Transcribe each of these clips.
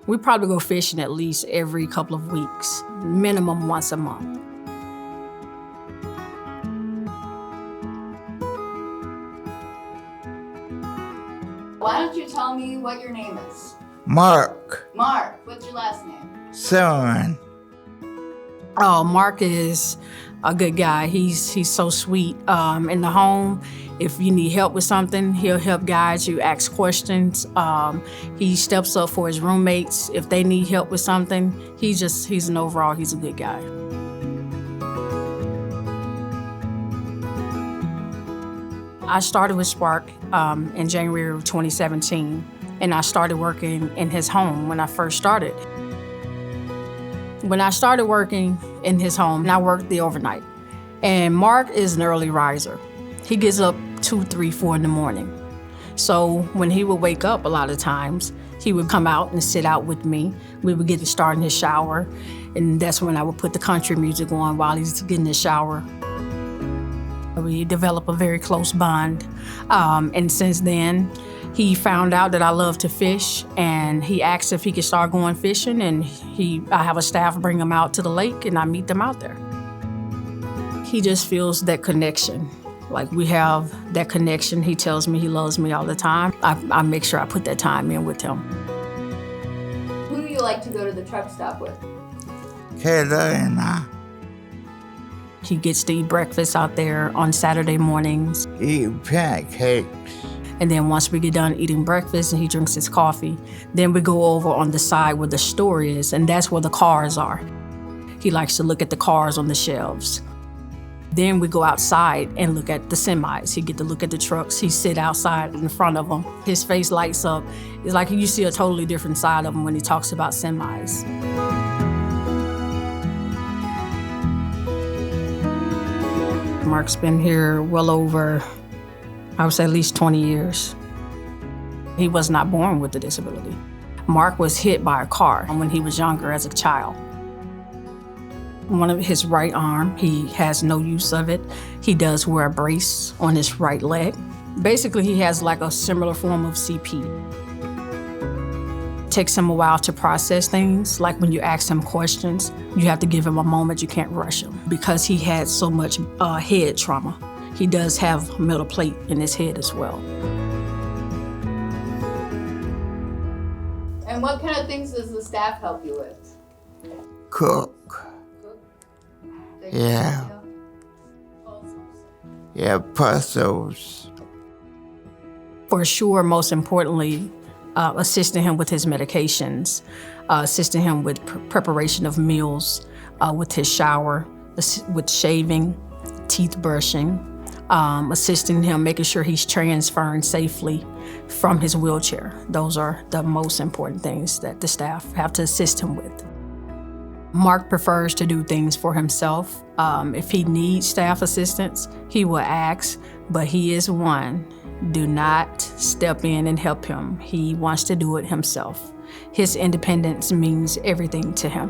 We probably go fishing at least every couple of weeks, minimum once a month. Why don't you tell me what your name is? Marc Mark, what's your last name? Sullivan. Oh, Mark is a good guy. He's so sweet. In the home, if you need help with something, he'll help guide you, ask questions. He steps up for his roommates if they need help with something. He's a good guy. I started with Sparc in January of 2017, and I started working in his home when I first started. When I started working in his home, I worked the overnight. And Mark is an early riser. He gets up 2, 3, 4 in the morning. So when he would wake up a lot of times, he would come out and sit out with me. We would get to start in his shower, and that's when I would put the country music on while he's getting his shower. We developed a very close bond, and since then, he found out that I love to fish, and he asked if he could start going fishing, and I have a staff bring him out to the lake, and I meet them out there. He just feels that connection. Like, we have that connection. He tells me he loves me all the time. I make sure I put that time in with him. Who do you like to go to the truck stop with? Kayla and I He gets to eat breakfast out there on Saturday mornings. eat pancakes. And then once we get done eating breakfast and he drinks his coffee, then we go over on the side where the store is, and that's where the cars are. He likes to look at the cars on the shelves. Then we go outside and look at the semis. He get to look at the trucks. He sit outside in front of them. His face lights up. It's like you see a totally different side of him when he talks about semis. Mark's been here well over, I would say at least 20 years. He was not born with a disability. Mark was hit by a car when he was younger as a child. One of his right arm, he has no use of it. He does wear a brace on his right leg. Basically, he has like a similar form of CP. It takes him a while to process things. Like when you ask him questions, you have to give him a moment. You can't rush him because he had so much head trauma. He does have a metal plate in his head as well. And what kind of things does the staff help you with? Cook. Yeah. Yeah, puzzles. For sure, most importantly, assisting him with his medications, assisting him with preparation of meals, with his shower, with shaving, teeth brushing, assisting him, making sure he's transferring safely from his wheelchair. Those are the most important things that the staff have to assist him with. Mark prefers to do things for himself. If he needs staff assistance, he will ask, but he is one. Do not step in and help him. He wants to do it himself. His independence means everything to him.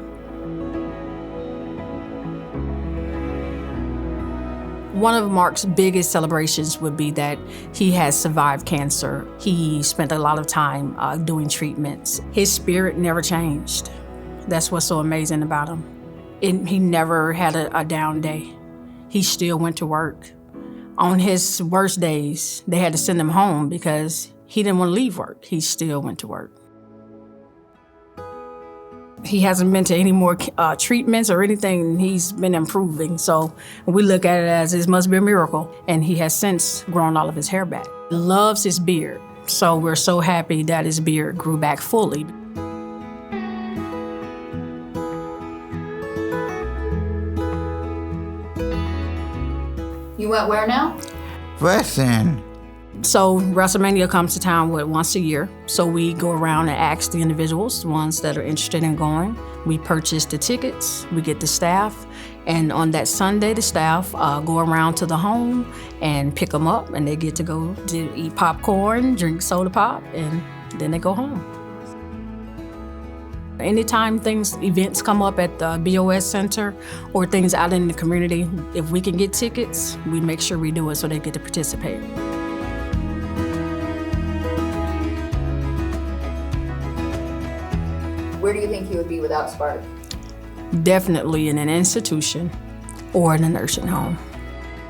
One of Mark's biggest celebrations would be that he has survived cancer. He spent a lot of time doing treatments. His spirit never changed. That's what's so amazing about him. He never had a down day. He still went to work. On his worst days, they had to send him home because he didn't want to leave work. He still went to work. He hasn't been to any more treatments or anything. He's been improving. So we look at it as it must be a miracle. And he has since grown all of his hair back. He loves his beard. So we're so happy that his beard grew back fully. You went where now? Wrestling. So WrestleMania comes to town once a year. So we go around and ask the individuals, the ones that are interested in going. We purchase the tickets, we get the staff, and on that Sunday, the staff go around to the home and pick them up, and they get to go to eat popcorn, drink soda pop, and then they go home. Anytime events come up at the BOS Center or things out in the community, if we can get tickets, we make sure we do it so they get to participate. Where do you think he would be without Sparc? Definitely in an institution or in a nursing home.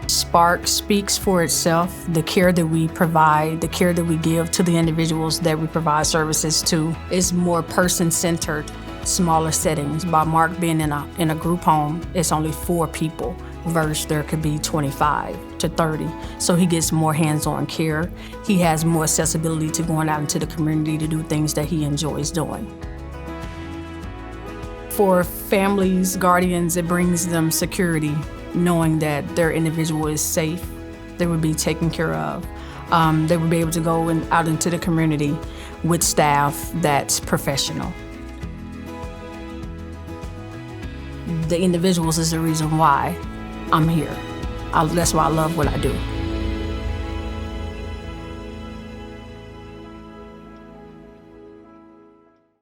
Sparc speaks for itself. The care that we provide, the care that we give to the individuals that we provide services to is more person-centered, smaller settings. By Marc being in a group home, it's only 4 people versus there could be 25 to 30. So he gets more hands-on care. He has more accessibility to going out into the community to do things that he enjoys doing. For families, guardians, it brings them security, knowing that their individual is safe, they would be taken care of. They would be able to go out into the community with staff that's professional. The individuals is the reason why I'm here. That's why I love what I do.